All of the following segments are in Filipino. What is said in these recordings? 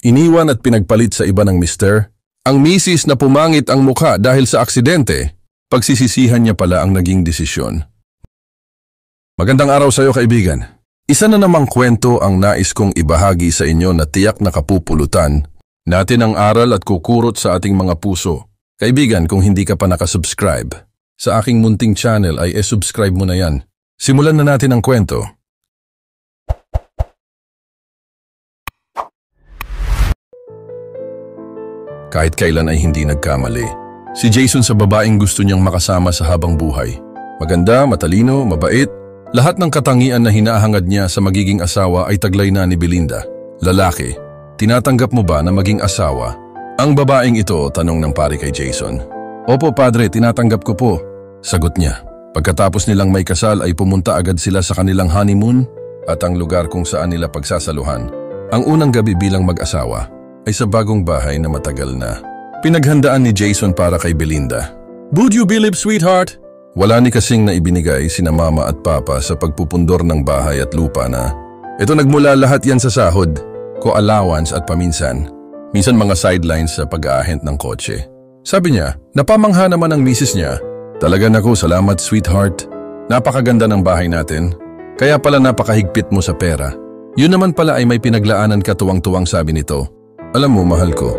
Iniwan at pinagpalit sa iba ng mister. Ang misis na pumangit ang mukha dahil sa aksidente, pagsisisihan niya pala ang naging desisyon. Magandang araw sa iyo, kaibigan. Isa na namang kwento ang nais kong ibahagi sa inyo na tiyak na kapupulutan natin ang aral at kukurot sa ating mga puso. Kaibigan, kung hindi ka pa nakasubscribe sa aking munting channel ay subscribe mo na yan. Simulan na natin ang kwento. Kahit kailan ay hindi nagkamali. Si Jason sa babaeng gusto niyang makasama sa habang buhay. Maganda, matalino, mabait. Lahat ng katangian na hinahangad niya sa magiging asawa ay taglay na ni Belinda. Lalaki, tinatanggap mo ba na maging asawa? Ang babaeng ito, tanong ng pari kay Jason. Opo padre, tinatanggap ko po. Sagot niya. Pagkatapos nilang may kasal ay pumunta agad sila sa kanilang honeymoon at ang lugar kung saan nila pagsasaluhan. Ang unang gabi bilang mag-asawa ay sa bagong bahay na matagal na pinaghandaan ni Jason para kay Belinda. Would you believe, sweetheart? Wala ni kasing na ibinigay sina mama at papa sa pagpupundor ng bahay at lupa na ito nagmula lahat yan sa sahod, co-allowance at paminsan. Minsan mga sidelines sa pag-aahent ng kotse. Sabi niya, napamangha naman ang misis niya. Talaga naku, salamat sweetheart. Napakaganda ng bahay natin. Kaya pala napakahigpit mo sa pera. Yun naman pala ay may pinaglaanan ka, tuwang-tuwang sabi nito. Alam mo, mahal ko,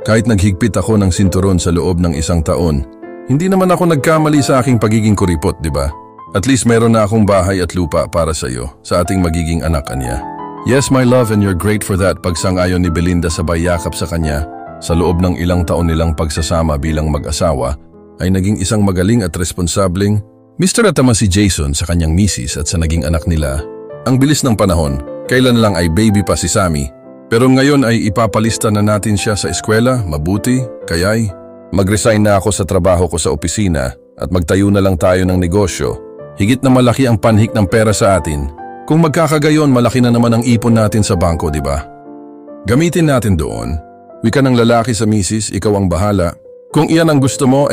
kahit naghigpit ako ng sinturon sa loob ng 1 taon, hindi naman ako nagkamali sa aking pagiging kuripot, di ba? At least meron na akong bahay at lupa para sa iyo, sa ating magiging anak niya. Yes, my love, and you're great for that. Pagsang-ayon ni Belinda sabay yakap sa kanya, sa loob ng ilang taon nilang pagsasama bilang mag-asawa, ay naging isang magaling at responsableng Mr. Atama si Jason sa kanyang misis at sa naging anak nila. Ang bilis ng panahon, kailan lang ay baby pa si Sammy. Pero ngayon ay ipapalista na natin siya sa eskwela, mabuti, kaya'y mag-resign na ako sa trabaho ko sa opisina at magtayo na lang tayo ng negosyo. Higit na malaki ang panhik ng pera sa atin. Kung magkakagayon, malaki na naman ang ipon natin sa bangko, di ba? Gamitin natin doon. Wika ng lalaki sa misis, ikaw ang bahala. Kung iyan ang gusto mo,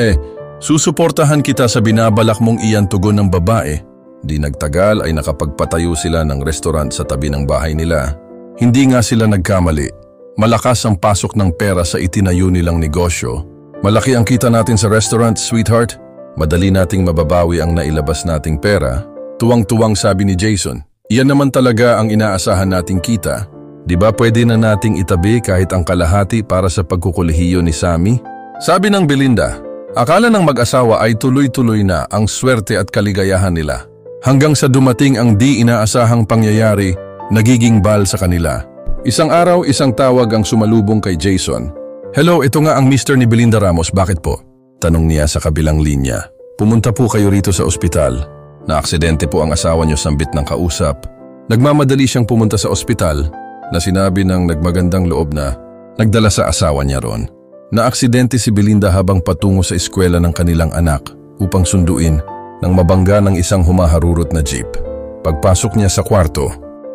susuportahan kita sa binabalak mong iyan, tugon ng babae. Di nagtagal ay nakapagpatayo sila ng restaurant sa tabi ng bahay nila. Hindi nga sila nagkamali. Malakas ang pasok ng pera sa itinayo nilang negosyo. Malaki ang kita natin sa restaurant, sweetheart. Madali nating mababawi ang nailabas nating pera. Tuwang-tuwang sabi ni Jason. Iyan naman talaga ang inaasahan nating kita. Di ba pwede na nating itabi kahit ang kalahati para sa pagkukulihiyo ni Sammy? Sabi ng Belinda, akala ng mag-asawa ay tuloy-tuloy na ang swerte at kaligayahan nila. Hanggang sa dumating ang di inaasahang pangyayari, nagiging bal sa kanila. Isang araw, isang tawag ang sumalubong kay Jason. Hello, ito nga ang Mr. ni Belinda Ramos, bakit po? Tanong niya sa kabilang linya. Pumunta po kayo rito sa ospital. Na-aksidente po ang asawa niyo, sambit ng kausap. Nagmamadali siyang pumunta sa ospital na sinabi ng nagmagandang loob na nagdala sa asawa niya ron. Na-aksidente si Belinda habang patungo sa eskwela ng kanilang anak upang sunduin nang mabangga ng isang humaharurot na jeep. Pagpasok niya sa kwarto,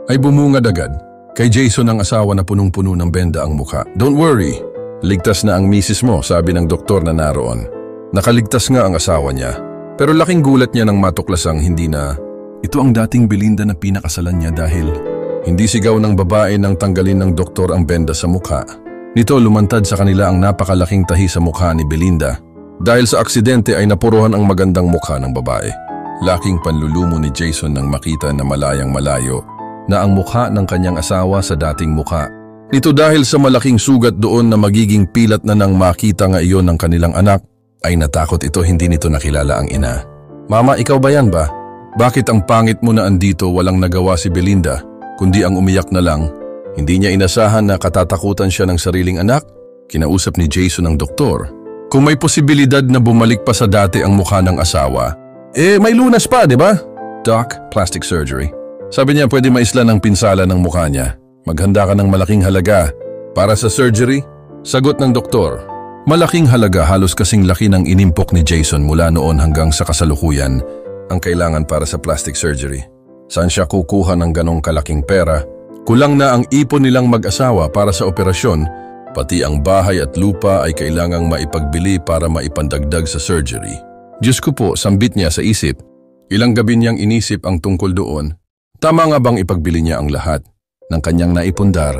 ay bumungad agad. Kay Jason ang asawa na punong-puno ng benda ang mukha. Don't worry, ligtas na ang misis mo, sabi ng doktor na naroon. Nakaligtas nga ang asawa niya. Pero laking gulat niya nang matuklasang hindi na ito ang dating Belinda na pinakasalan niya dahil hindi sigaw ng babae nang tanggalin ng doktor ang benda sa mukha. Nito lumantad sa kanila ang napakalaking tahi sa mukha ni Belinda. Dahil sa aksidente ay napuruhan ang magandang mukha ng babae. Laking panlulumo ni Jason nang makita na malayang malayo na ang mukha ng kanyang asawa sa dating mukha. Nito dahil sa malaking sugat doon na magiging pilat na nang makita nga iyon ng kanilang anak, ay natakot ito, hindi nito nakilala ang ina. Mama, ikaw ba yan ba? Bakit ang pangit mo na andito, walang nagawa si Belinda, kundi ang umiyak na lang? Hindi niya inasahan na katatakutan siya ng sariling anak? Kinausap ni Jason ang doktor. Kung may posibilidad na bumalik pa sa dati ang mukha ng asawa, may lunas pa, di ba? Doc, plastic surgery. Sabi niya pwede maisla ng pinsala ng mukha niya. Maghanda ka ng malaking halaga para sa surgery? Sagot ng doktor. Malaking halaga, halos kasing laki ng inimpok ni Jason mula noon hanggang sa kasalukuyan ang kailangan para sa plastic surgery. Saan siya kukuha ng ganong kalaking pera? Kulang na ang ipon nilang mag-asawa para sa operasyon, pati ang bahay at lupa ay kailangang maipagbili para maipandagdag sa surgery. Diyos ko po, sambit niya sa isip. Ilang gabi niyang inisip ang tungkol doon. Tama nga bang ipagbili niya ang lahat ng kanyang naipundar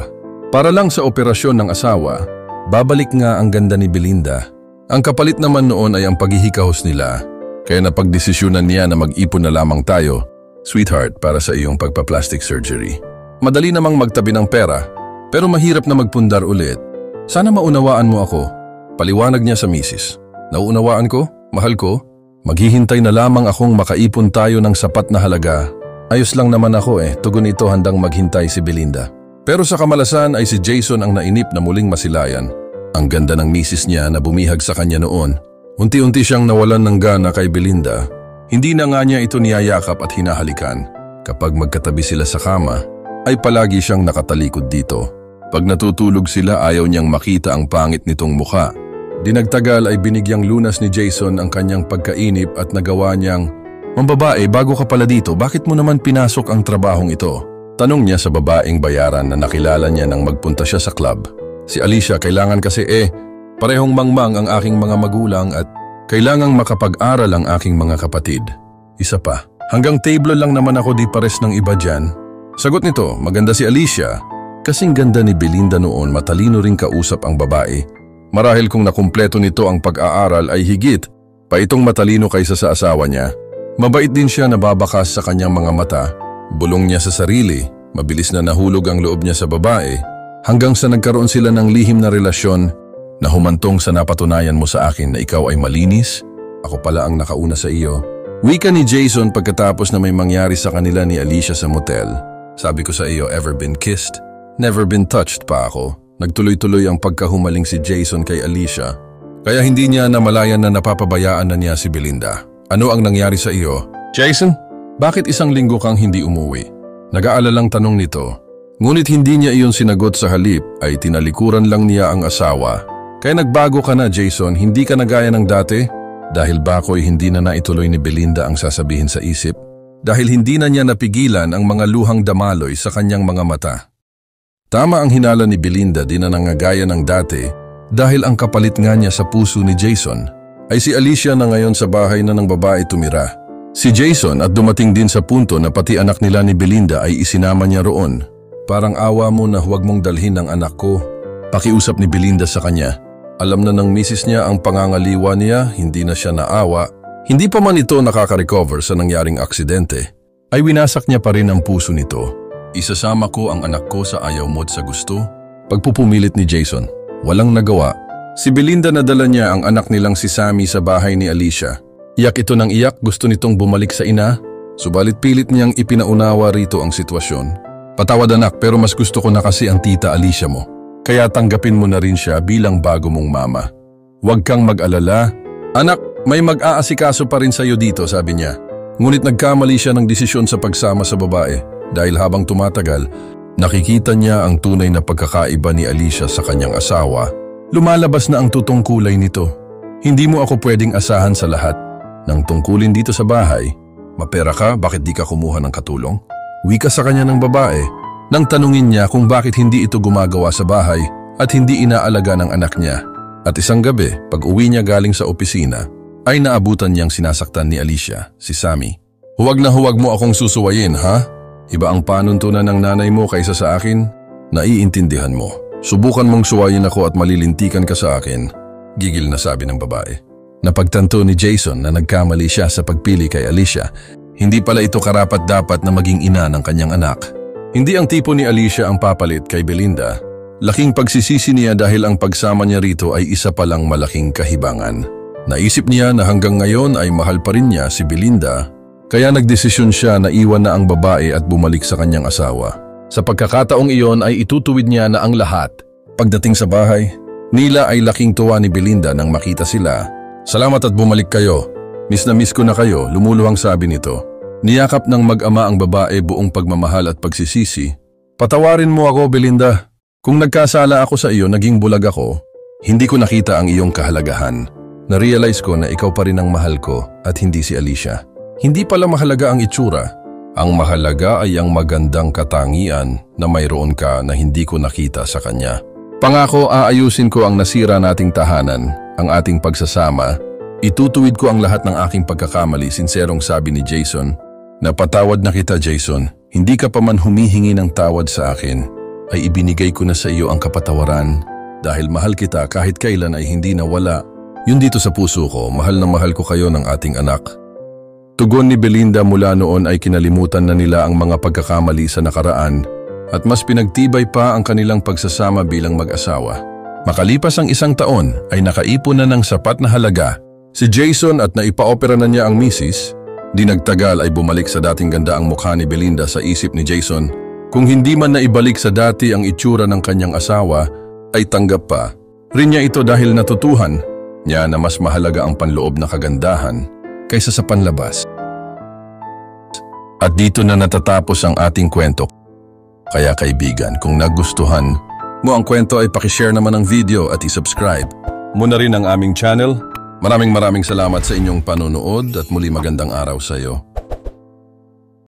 Para lang sa operasyon ng asawa, babalik nga ang ganda ni Belinda. Ang kapalit naman noon ay ang paghihikahos nila. Kaya napagdesisyonan niya na mag-ipon na lamang tayo, sweetheart, para sa iyong pagpa-plastic surgery. Madali namang magtabi ng pera, pero mahirap na magpundar ulit. Sana maunawaan mo ako. Paliwanag niya sa misis. Nauunawaan ko? Mahal ko? Maghihintay na lamang akong makaipon tayo ng sapat na halaga. Ayos lang naman ako tugon ito handang maghintay si Belinda. Pero sa kamalasan ay si Jason ang nainip na muling masilayan. Ang ganda ng misis niya na bumihag sa kanya noon. Unti-unti siyang nawalan ng gana kay Belinda. Hindi na nga niya ito niyayakap at hinahalikan. Kapag magkatabi sila sa kama, ay palagi siyang nakatalikod dito. Pag natutulog sila ayaw niyang makita ang pangit nitong mukha. Dinagtagal ay binigyang lunas ni Jason ang kanyang pagkainip at nagawa niyang, "Mambabae, bago ka pala dito, bakit mo naman pinasok ang trabahong ito?" Tanong niya sa babaeng bayaran na nakilala niya nang magpunta siya sa club. Si Alicia, kailangan kasi parehong mangmang ang aking mga magulang at kailangang makapag-aral ang aking mga kapatid. Isa pa, hanggang table lang naman ako di pares ng iba dyan. Sagot nito, maganda si Alicia. Kasing ganda ni Belinda noon, matalino ring kausap ang babae. Marahil kung nakumpleto nito ang pag-aaral ay higit pa itong matalino kaysa sa asawa niya. Mabait din siya, nababakas sa kanyang mga mata. Bulong niya sa sarili, mabilis na nahulog ang loob niya sa babae hanggang sa nagkaroon sila ng lihim na relasyon na humantong sa napatunayan mo sa akin na ikaw ay malinis, ako pala ang nakauna sa iyo. Wika ni Jason pagkatapos na may mangyari sa kanila ni Alicia sa motel. Sabi ko sa iyo, ever been kissed? Never been touched pa ako. Nagtuloy-tuloy ang pagkahumaling si Jason kay Alicia. Kaya hindi niya namalayan na napapabayaan na niya si Belinda. Ano ang nangyari sa iyo? Jason, bakit isang linggo kang hindi umuwi? Nag-aalalang tanong nito. Ngunit hindi niya iyon sinagot, sa halip ay tinalikuran lang niya ang asawa. Kaya nagbago ka na, Jason, hindi ka na gaya ng dati? Dahil bakoy hindi na naituloy ni Belinda ang sasabihin sa isip. Dahil hindi na niya napigilan ang mga luhang damaloy sa kanyang mga mata. Tama ang hinala ni Belinda, di na nangagaya ng dati dahil ang kapalit nga niya sa puso ni Jason ay si Alicia na ngayon sa bahay na ng babae tumira. Si Jason at dumating din sa punto na pati anak nila ni Belinda ay isinama niya roon. Parang awa mo na huwag mong dalhin ang anak ko. Pakiusap ni Belinda sa kanya. Alam na ng misis niya ang pangangaliwa niya, hindi na siya naawa. Hindi pa man ito nakaka-recover sa nangyaring aksidente, ay winasak niya pa rin ang puso nito. Isasama ko ang anak ko sa ayaw mo't sa gusto. Pagpupumilit ni Jason, walang nagawa. Si Belinda nadala niya ang anak nilang si Sammy sa bahay ni Alicia. Iyak ito ng iyak, gusto nitong bumalik sa ina. Subalit pilit niyang ipinaunawa rito ang sitwasyon. Patawad anak, pero mas gusto ko na kasi ang tita Alicia mo. Kaya tanggapin mo na rin siya bilang bago mong mama. Huwag kang mag-alala. Anak, may mag-aasikaso pa rin sa'yo dito, sabi niya. Ngunit nagkamali siya ng desisyon sa pagsama sa babae. Dahil habang tumatagal, nakikita niya ang tunay na pagkakaiba ni Alicia sa kanyang asawa. Lumalabas na ang totoong kulay nito. Hindi mo ako pwedeng asahan sa lahat. Nang tungkulin dito sa bahay, mapera ka, bakit di ka kumuha ng katulong? Wika sa kanya ng babae. Nang tanungin niya kung bakit hindi ito gumagawa sa bahay at hindi inaalaga ng anak niya. At isang gabi, pag uwi niya galing sa opisina, ay naabutan niyang sinasaktan ni Alicia, si Sammy. Huwag na huwag mo akong susuwayin, ha? Iba ang panuntunan ng nanay mo kaysa sa akin? Naiintindihan mo. Subukan mong suwayin ako at malilintikan ka sa akin. Gigil na sabi ng babae. Napagtanto ni Jason na nagkamali siya sa pagpili kay Alicia. Hindi pala ito karapat-dapat na maging ina ng kanyang anak. Hindi ang tipo ni Alicia ang papalit kay Belinda. Laking pagsisisi niya dahil ang pagsama niya rito ay isa palang malaking kahibangan. Naisip niya na hanggang ngayon ay mahal pa rin niya si Belinda. Kaya nagdesisyon siya na iwan na ang babae at bumalik sa kanyang asawa. Sa pagkakataong iyon ay itutuwid niya na ang lahat. Pagdating sa bahay, nila ay laking tuwa ni Belinda nang makita sila. Salamat at bumalik kayo. Miss na miss ko na kayo, lumuluhang sabi nito. Niyakap ng mag-ama ang babae buong pagmamahal at pagsisisi. Patawarin mo ako, Belinda. Kung nagkasala ako sa iyo, naging bulag ako. Hindi ko nakita ang iyong kahalagahan. Na-realize ko na ikaw pa rin ang mahal ko at hindi si Alicia. Hindi pala mahalaga ang itsura. Ang mahalaga ay ang magandang katangian na mayroon ka na hindi ko nakita sa kanya. Pangako, aayusin ko ang nasira nating tahanan, ang ating pagsasama. Itutuwid ko ang lahat ng aking pagkakamali, sinserong sabi ni Jason. Napatawad na kita, Jason. Hindi ka pa man humihingi ng tawad sa akin. ay ibinigay ko na sa iyo ang kapatawaran. Dahil mahal kita kahit kailan ay hindi nawala. Yun dito sa puso ko, mahal na mahal ko kayo ng ating anak. Tugon ni Belinda mula noon ay kinalimutan na nila ang mga pagkakamali sa nakaraan at mas pinagtibay pa ang kanilang pagsasama bilang mag-asawa. Makalipas ang 1 taon ay nakaipon na ng sapat na halaga si Jason at naipa-opera na niya ang misis. Di nagtagal ay bumalik sa dating ganda ang mukha ni Belinda sa isip ni Jason. Kung hindi man naibalik sa dati ang itsura ng kanyang asawa, ay tanggap pa rin niya ito dahil natutuhan niya na mas mahalaga ang panloob na kagandahan kaysa sa panlabas. At dito na natatapos ang ating kwento. Kaya kaibigan, kung nagustuhan mo ang kwento ay pakishare naman ang video at isubscribe mo na rin ang aming channel. Maraming salamat sa inyong panonood at muli magandang araw sa iyo.